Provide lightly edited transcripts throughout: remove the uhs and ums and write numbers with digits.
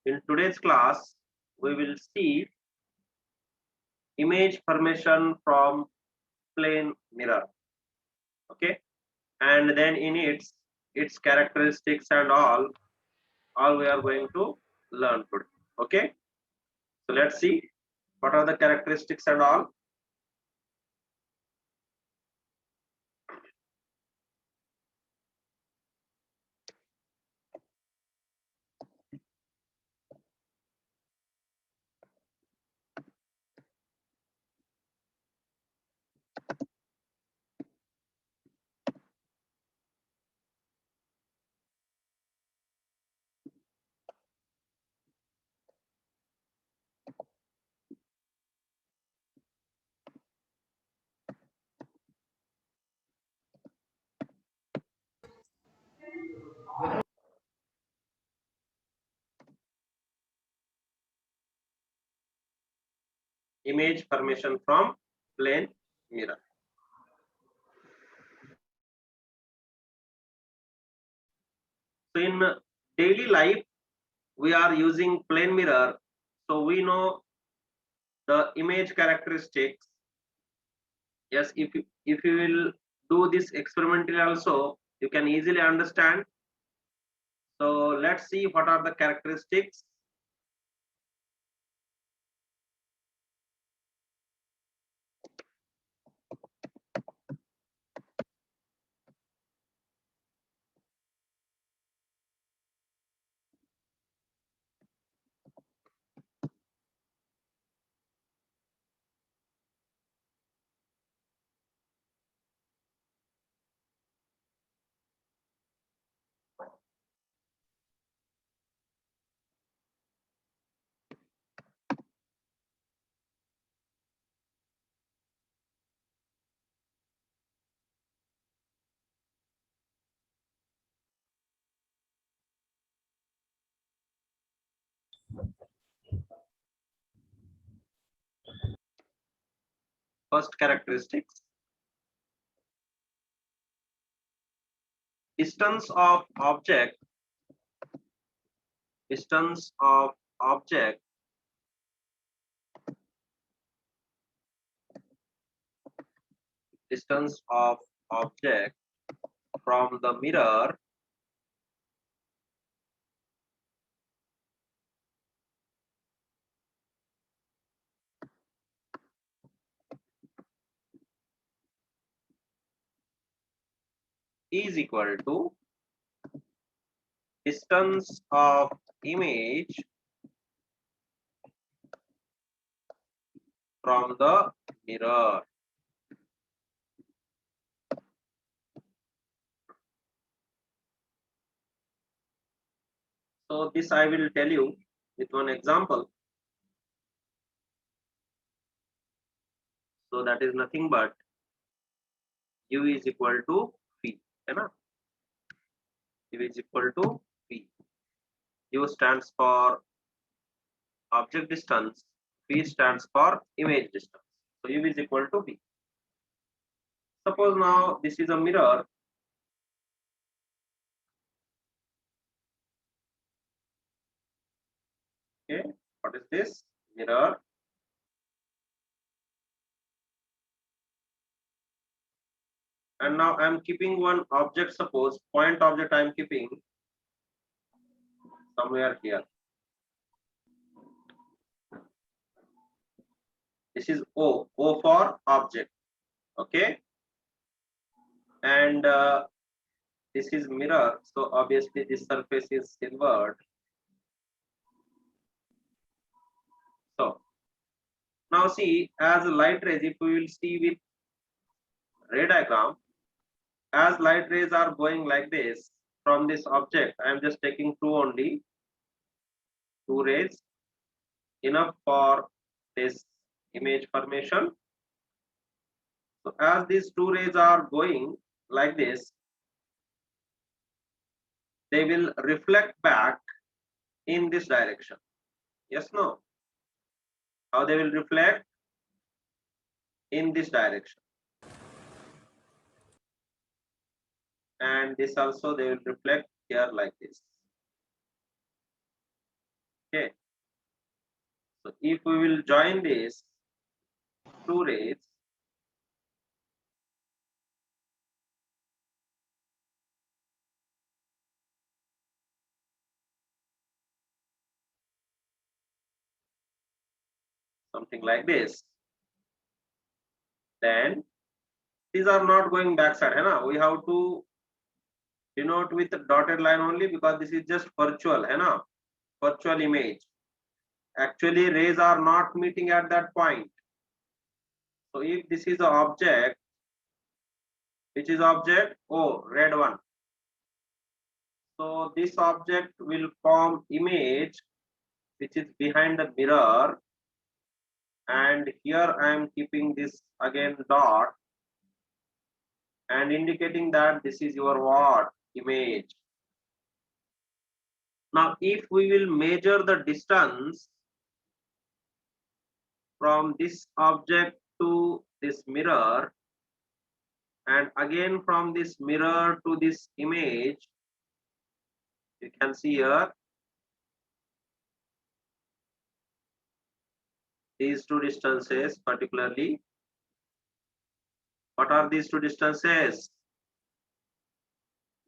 In today's class, we will see image formation from plane mirror. Okay, and then in its characteristics and all we are going to learn today. Okay, so let's see what are the characteristics and all. Image formation from plane mirror. So in daily life, we are using plane mirror, so we know the image characteristics. Yes, if you will do this experimentally also, you can easily understand. So let's see what are the characteristics. First characteristics, distance of object, distance of object distance of object from the mirror is equal to distance of image from the mirror. So this I will tell you with one example. So that is nothing but u is equal to v, है ना? U is equal to v. U stands for object distance, v stands for image distance. So u is equal to v. Suppose now this is a mirror. Okay, what is this? Mirror. And now I am keeping one object, suppose point object I am keeping somewhere here. This is O for object. Okay, and this is mirror, so obviously this surface is silvered. So now see, as light rays, if we will see with ray diagram, as light rays are going like this from this object, I am just taking two only, two rays, enough for this image formation. So as these two rays are going like this, they will reflect back in this direction. Yes, no? How they will reflect? In this direction. And this also they will reflect here like this. Okay. So if we will join these two rays, something like this, then these are not going backside, hai na? We have to denote with a dotted line only because this is just virtual, hai na? Virtual image. Actually, rays are not meeting at that point. So if this is the object, which is object? Oh, red one. So this object will form image which is behind the mirror, and here I am keeping this again dot and indicating that this is your what? Image. Now if we will measure the distance from this object to this mirror, and again from this mirror to this image, you can see here these two distances particularly. What are these two distances?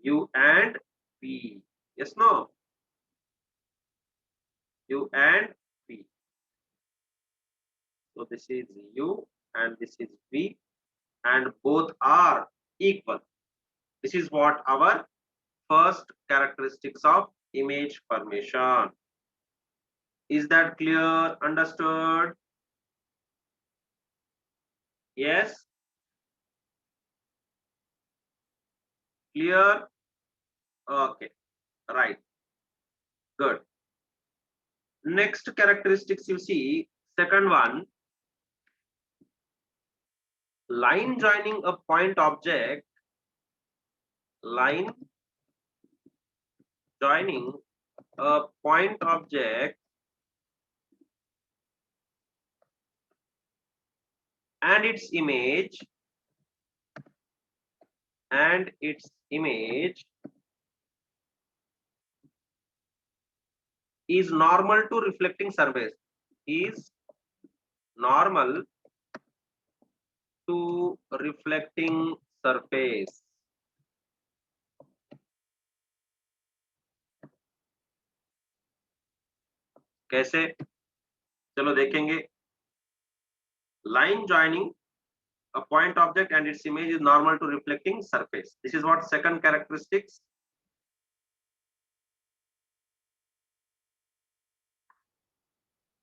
U and V. Yes, no? U and V. So this is U and this is V, and both are equal. This is what our first characteristics of image formation. Is that clear? Understood? Yes? Clear? Okay. Right. Good. Next characteristics you see, second one, line joining a point object, line joining a point object and its image is normal to reflecting surface, is normal to reflecting surface. कैसे? चलो देखेंगे. Line joining a point object and its image is normal to reflecting surface. This is what second characteristics.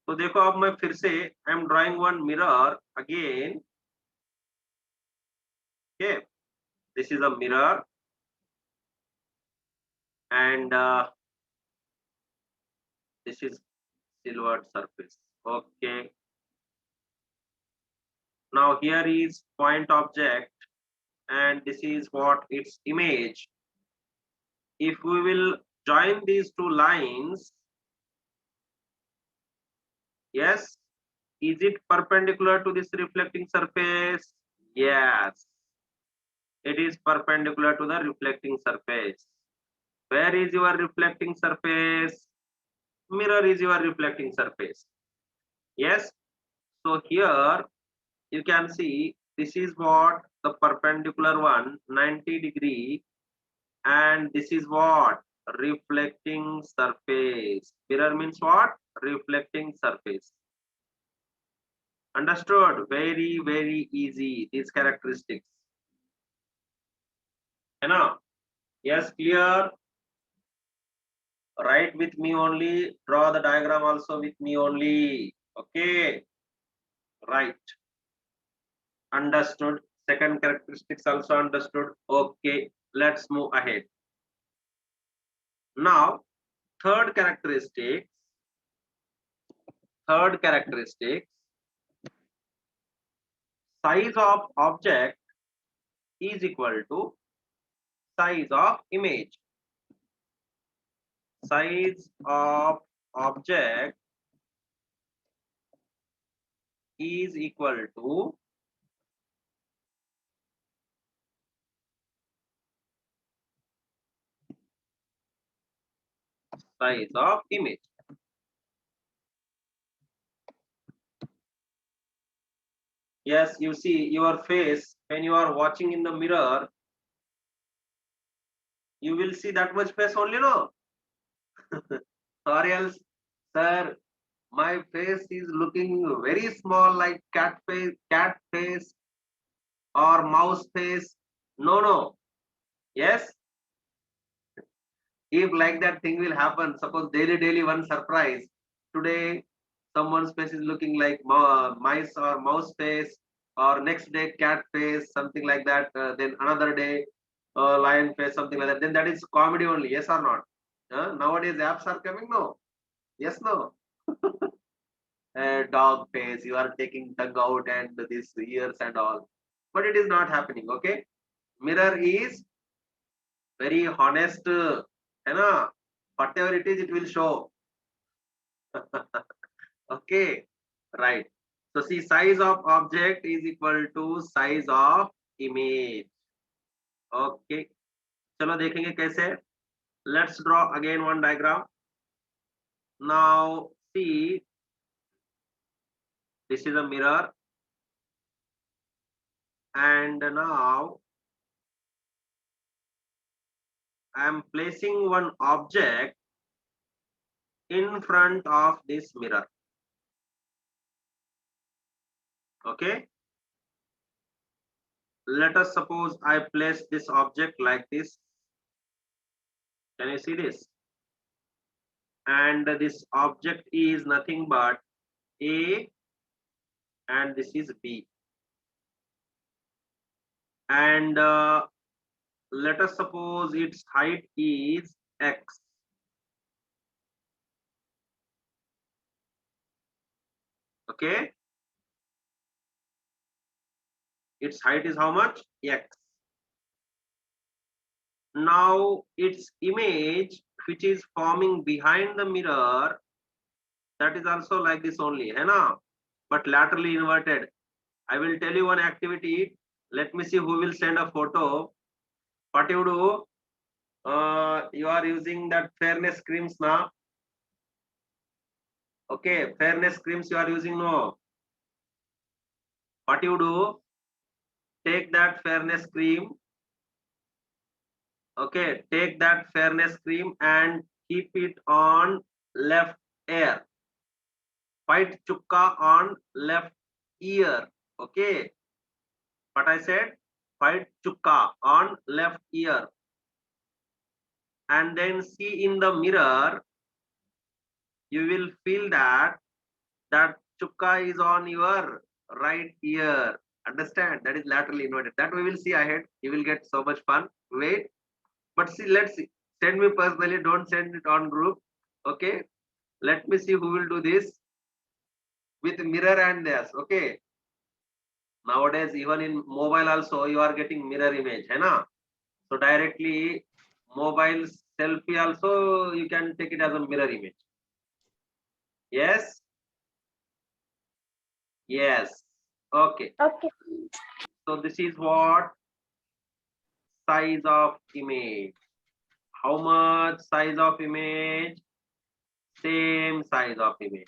तो देखो अब मैं फिर से I am drawing one mirror again. Okay, this is a mirror and this is silhouette surface. Okay. Now here is point object and this is what its image. If we will join these two lines, yes, is it perpendicular to this reflecting surface? Yes, it is perpendicular to the reflecting surface. Where is your reflecting surface? Mirror is your reflecting surface. Yes, so here you can see this is what the perpendicular one, 90-degree, and this is what? Reflecting surface. Mirror means what? Reflecting surface. Understood? Very, very easy, these characteristics. Enough? Yes, clear? Write with me only, draw the diagram also with me only. Okay, right. Understood. Second characteristics also understood. Okay, let's move ahead. Now, third characteristic, size of object is equal to size of image. Size of object is equal to size of image. Yes, you see your face when you are watching in the mirror, you will see that much face only, no? Or else, sir, my face is looking very small, like cat face or mouse face. No, no. Yes, if like that thing will happen, suppose daily one surprise. Today, someone's face is looking like mice or mouse face, or next day cat face, something like that. Then another day, lion face, something like that. Then that is comedy only. Yes or not? Nowadays apps are coming. No. Yes, no. Dog face. You are taking tongue out and these ears and all. But it is not happening. Okay. Mirror is very honest. Na? Whatever it is, it will show. Okay, right. So see, size of object is equal to size of image. Okay, चलो देखेंगे कैसे. Let's draw again one diagram. Now see, this is a mirror, and now I am placing one object in front of this mirror. Okay, let us suppose I place this object like this. Can you see this? And this object is nothing but A, and this is B. And let us suppose its height is x. Okay, its height is how much? X. Now its image which is forming behind the mirror, that is also like this only, hai na? But laterally inverted. I will tell you one activity. Let me see who will send a photo. What you do? You are using that fairness creams now. Okay, fairness creams you are using, no? What you do? Take that fairness cream. Okay, take that fairness cream and keep it on left ear. White chukka on left ear. Okay, what I said? White chukka on left ear. And then see in the mirror, you will feel that that chukka is on your right ear. Understand? That is laterally inverted. That we will see ahead. You will get so much fun. Wait. But see, let's see. Send me personally. Don't send it on group. Okay. Let me see who will do this with mirror and this. Okay. Nowadays, even in mobile also, you are getting mirror image. Hai na? So directly mobile selfie also, you can take it as a mirror image. Yes. Yes. Okay. Okay. So this is what size of image. How much size of image? Same size of image.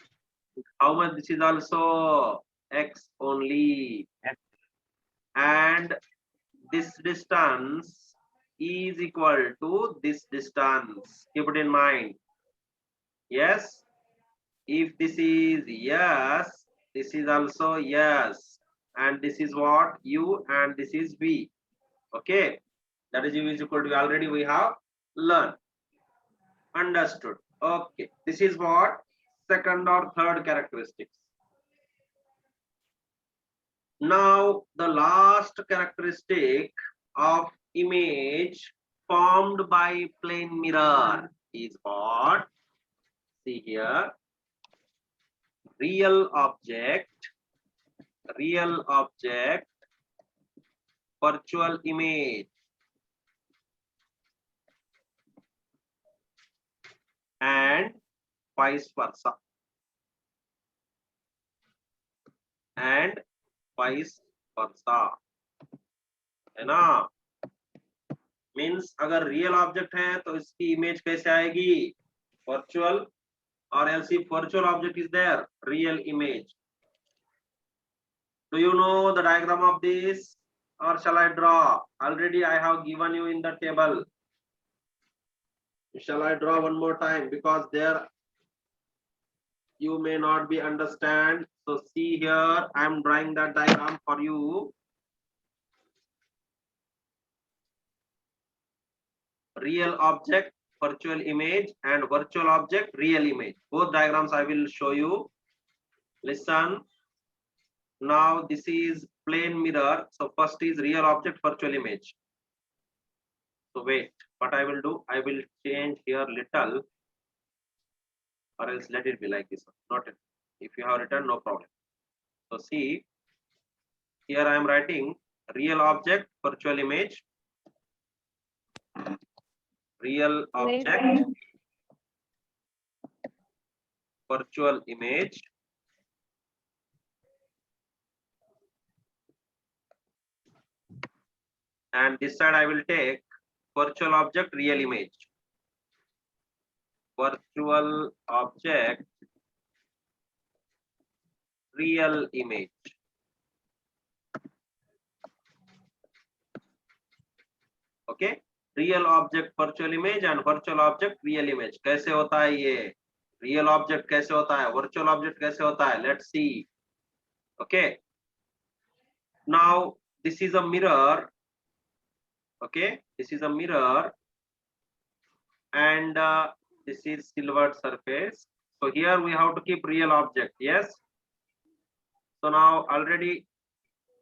How much? This is also x only. And this distance is equal to this distance. Keep it in mind. Yes. If this is yes, this is also yes. And this is what? U, and this is V. Okay. That is U is equal to V. Already we have learned. Understood. Okay. This is what? Second or third characteristics. Now the last characteristic of image formed by plane mirror is what? See here. Real object, virtual image, and vice versa. And vice versa. है ना? Means अगर real object है तो इसकी image कैसे आएगी? Virtual. Or else if virtual object is there, real image. Do you know the diagram of this, or shall I draw? Already I have given you in the table. Shall I draw one more time, because there you may not be understand. So see here, I am drawing that diagram for you. Real object, virtual image, and virtual object, real image. Both diagrams I will show you. Listen. Now this is plane mirror. So first is real object, virtual image. So wait, what I will do, I will change here little, or else let it be like this. Not it. If you have written, no problem. So see, here I am writing real object, virtual image. Real object, virtual image. And this side I will take virtual object, real image. Virtual object, real image. Okay, real object virtual image and virtual object real image. कैसे होता है ये? Real object कैसे होता है? Virtual object कैसे होता है? Let's see. Okay. Now this is a mirror. Okay, this is a mirror, and this is silvered surface. So here we have to keep real object. Yes. So now already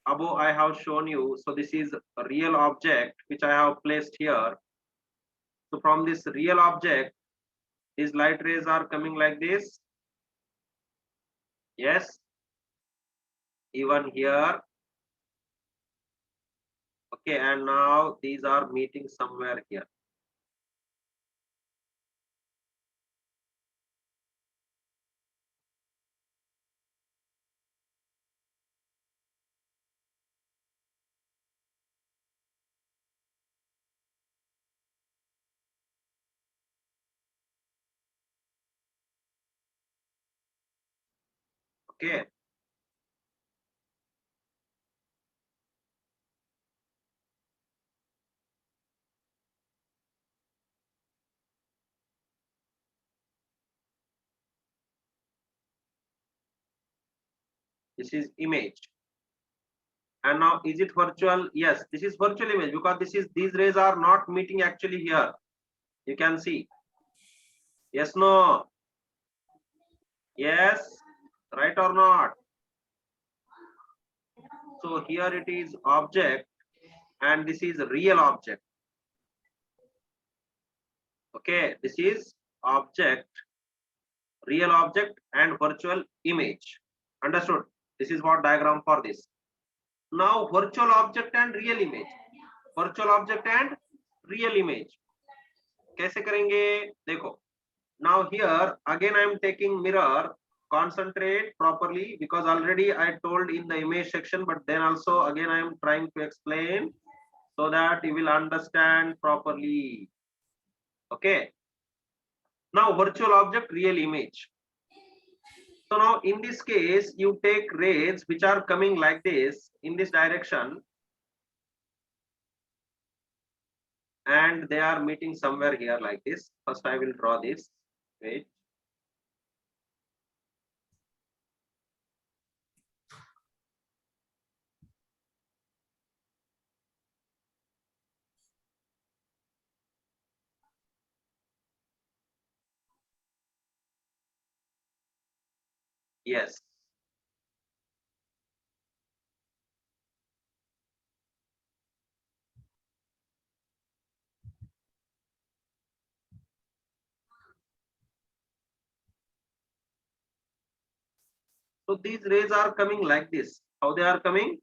above I have shown you. So this is a real object which I have placed here. So from this real object, these light rays are coming like this. Yes. Even here. Okay, and now these are meeting somewhere here. Okay. This is image. And now is it virtual? Yes, this is virtual image, because these rays are not meeting actually here. You can see. Yes, no. Yes, right or not? So here it is object, and this is real object. Okay, this is object, real object, and virtual image. Understood? This is what diagram for this. Now virtual object and real image. Virtual object and real image. कैसे करेंगे? देखो. Now here again I am taking mirror. Concentrate properly, because already I told in the image section, but then also again I am trying to explain so that you will understand properly. Okay. Now virtual object, real image. So now in this case, you take rays which are coming like this in this direction, and they are meeting somewhere here like this. First I will draw this. Wait. Yes. So these rays are coming like this. How they are coming?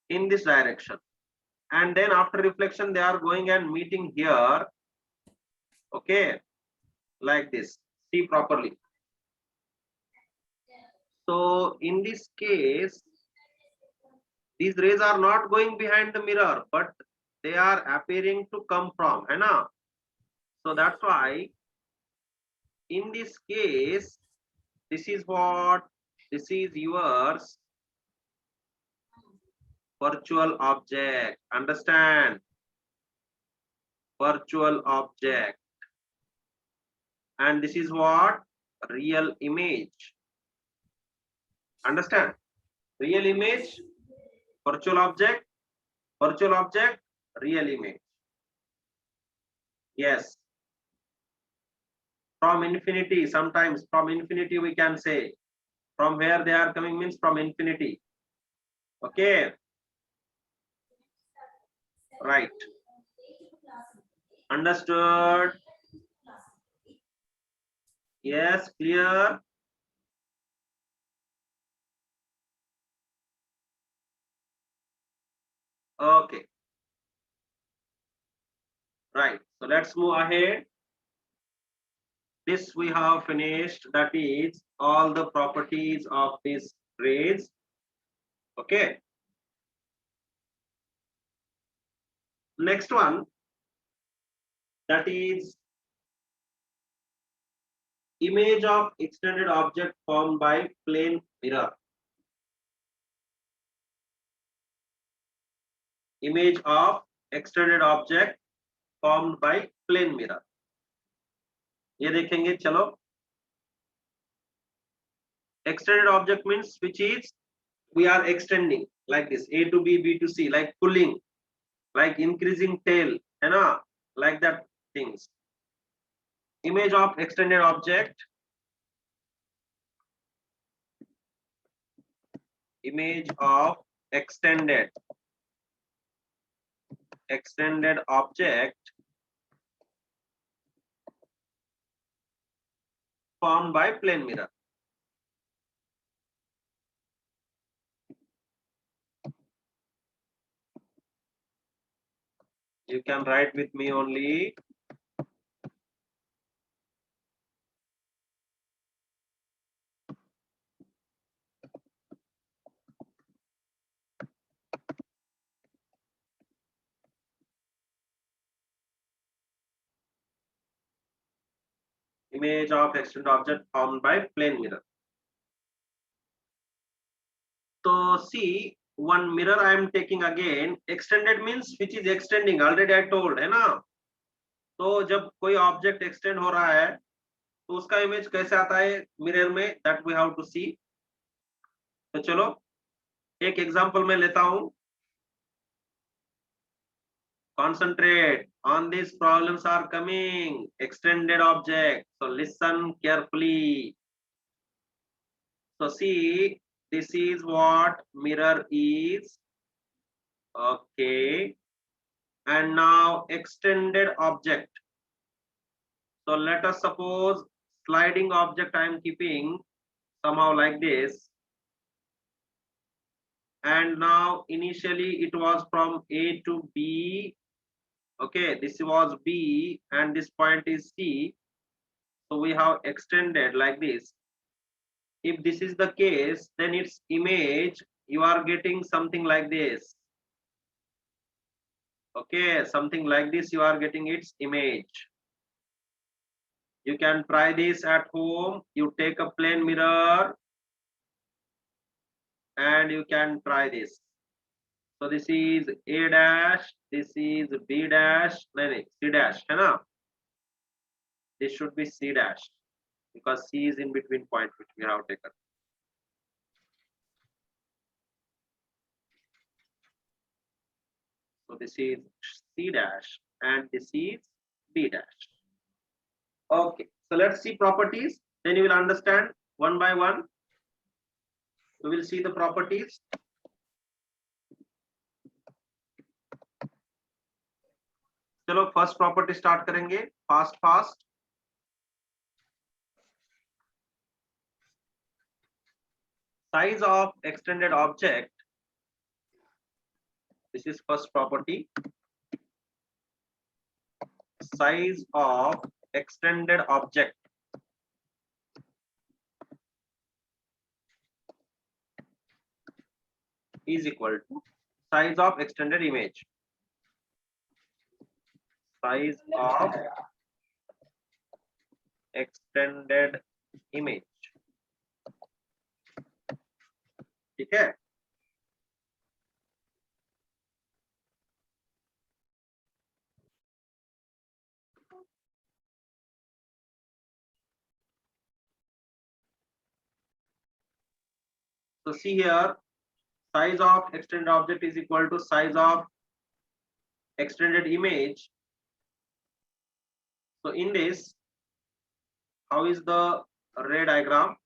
In this direction. And then after reflection, they are going and meeting here. Okay. Like this. See properly. So in this case, these rays are not going behind the mirror, but they are appearing to come from. Hai na? So that's why in this case, this is what, this is yours. virtual object. Understand? Virtual object. And this is what? Real image. Understand? Real image, virtual object, real image. Yes. From infinity, sometimes from infinity we can say. From where they are coming means from infinity. Okay. Right. Understood? Yes, clear? Okay. Right. So let's move ahead. This we have finished. That is all the properties of this rays. Okay. Next one, that is image of extended object formed by plane mirror. Image of extended object formed by plane mirror. ये देखेंगे चलो. Extended object means which is we are extending like this, A to B, B to C, like pulling, like increasing tail, है ना, like that things. Image of extended object. Image of extended object formed by plane mirror. You can write with me only. Image of extended object formed by plane mirror. So see, one mirror I am taking again. Extended means which is extending. Already I told, है ना? तो जब कोई object extend हो रहा है तो उसका इमेज कैसे आता है मिरर में, दैट वी हैव टू सी. तो चलो एक एग्जांपल मैं लेता हूं. Concentrate on these problems are coming. Extended object. So listen carefully. So see, this is what mirror is. Okay. And now extended object. So let us suppose sliding object I am keeping somehow like this. And now initially it was from A to B. Okay, this was B and this point is C. So we have extended like this. If this is the case, then its image, you are getting something like this. Okay, something like this, you are getting its image. You can try this at home. You take a plane mirror and you can try this. So this is A dash, this is B dash, no, C dash, है ना? This should be C dash because C is in between point which we have taken. So this is C dash and this is B dash. Okay, so let's see properties. Then you will understand one by one. We will see the properties. चलो first property start करेंगे fast fast. Size of extended object. This is first property. Size of extended object is equal to size of extended image. Size of extended image. ठीक है. So see here, size of extended object is equal to size of extended image. So in this, how is the ray diagram?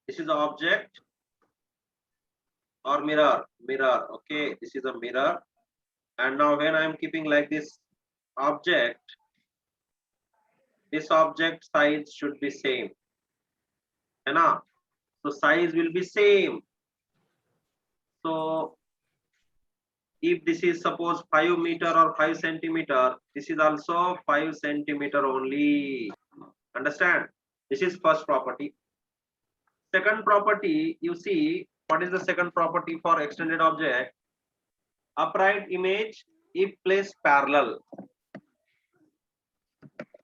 This is the object or mirror. Okay, this is a mirror. And now when I am keeping like this object size should be same. So size will be same. So if this is suppose 5 meter or 5 centimeter, this is also 5 centimeter only. Understand? This is first property. Second property, you see, what is the second property for extended object? Upright image if placed parallel.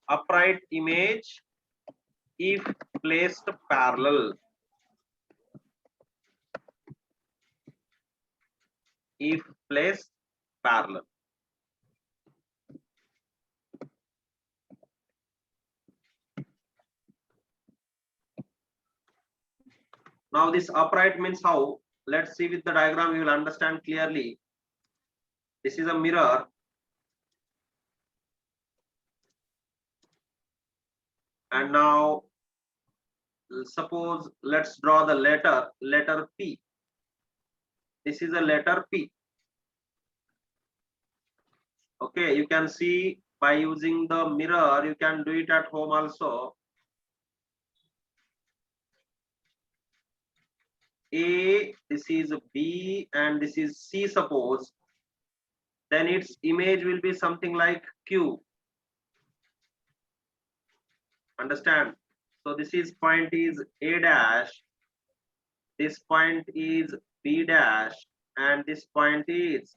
Upright image if placed parallel. If placed parallel. Now this upright means how? Let's see with the diagram, you will understand clearly. This is a mirror. And now suppose let's draw the letter P. This is a letter P. Okay, you can see by using the mirror, you can do it at home also. A, this is B, and this is C, suppose. Then its image will be something like Q. Understand? So this is point is A dash, this point is B dash, and this point is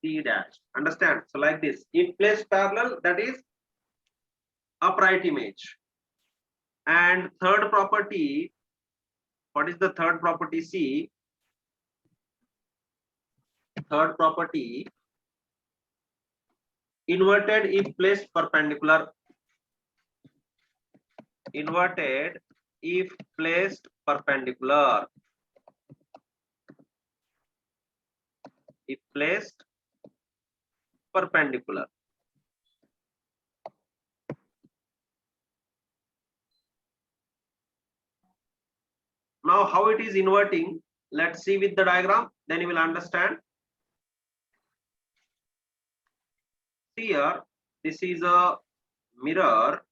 C dash. Understand? So like this, if placed parallel, that is upright image. And third property, what is the third property? See, third property, inverted if placed perpendicular. Inverted if placed perpendicular. If placed perpendicular. Now how it is inverting, let's see with the diagram, then you will understand. Here, this is a mirror.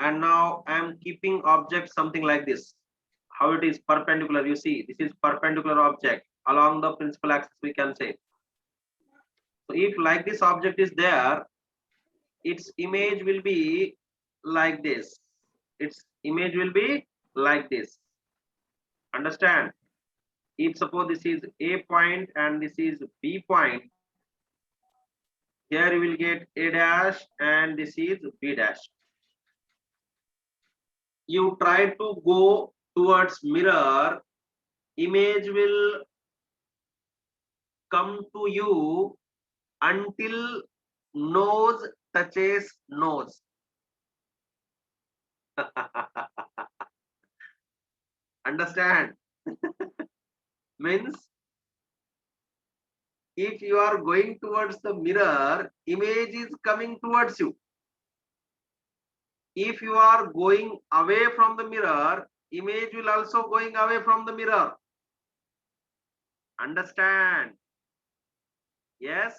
And now I am keeping object something like this. How it is perpendicular, you see, this is perpendicular object along the principal axis, we can say. So if like this object is there, its image will be like this. Its image will be like this. Understand? If suppose this is A point and this is B point, here you will get A dash and this is B dash. You try to go towards mirror, image will come to you until nose touches nose. Understand? Means if you are going towards the mirror, image is coming towards you. If you are going away from the mirror, image will also going away from the mirror. Understand? Yes,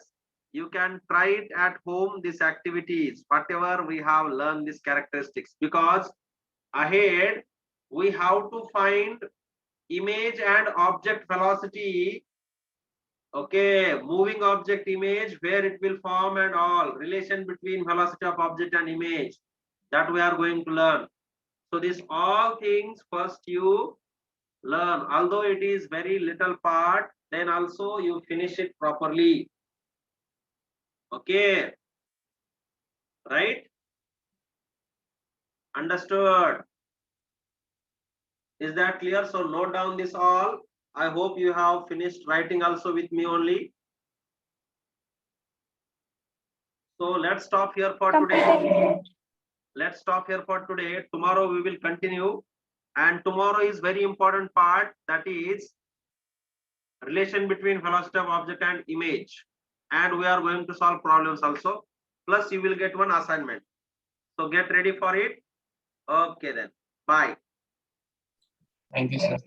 you can try it at home, these activities, whatever we have learned these characteristics, because ahead we have to find image and object velocity. Okay, moving object image, where it will form and all, relation between velocity of object and image, that we are going to learn. So these all things first you learn, although it is very little part, then also you finish it properly. Okay, right? Understood? Is that clear? So note down this all. I hope you have finished writing also with me only. So let's stop here for today. Let's stop here for today. Tomorrow we will continue. And tomorrow is very important part, that is relation between velocity of object and image. And we are going to solve problems also. Plus you will get one assignment. So get ready for it. Okay then. Bye. Thank you, sir.